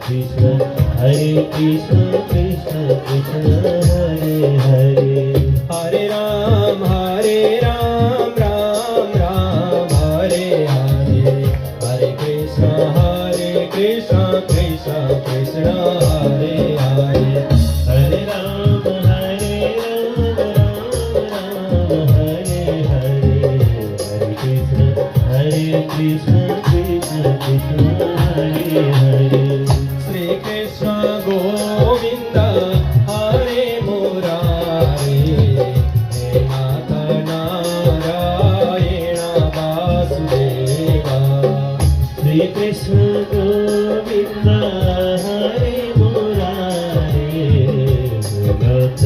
Krishna Krishna Hare Hare Hare Ram Ram Ram Hare Hare Hare Krishna Krishna Krishna Hare Hare Hare Ram Hare Hare Hare Krishna Krishna Krishna Hare Hare Shri Krishna Govinda Hare Murari He Nata Narayana Vasudeva Shri Krishna Govinda Hare Murari Nath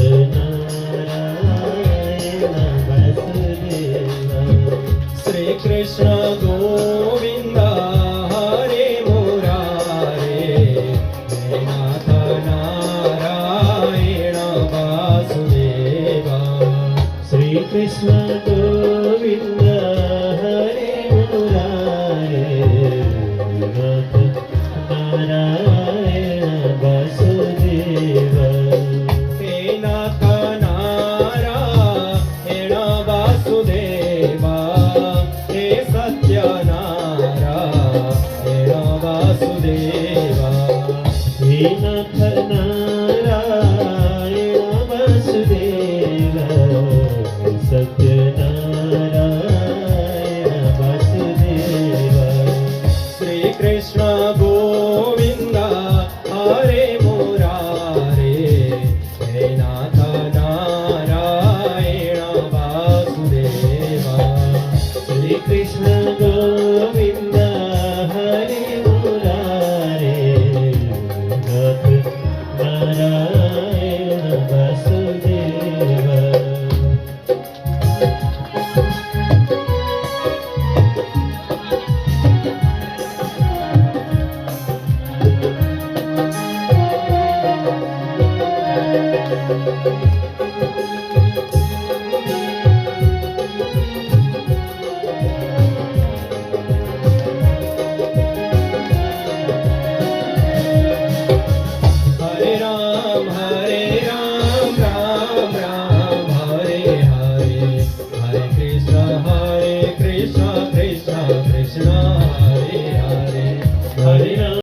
Narayana Vasudeva Shri Krishna Govinda Hare Murari He Nata Narayana Vasudeva Shri Krishna Govinda Hare Murari Nath Narayana Vasudeva He Nata Narayana Vasudeva He Satya Narayana Vasudeva He Nath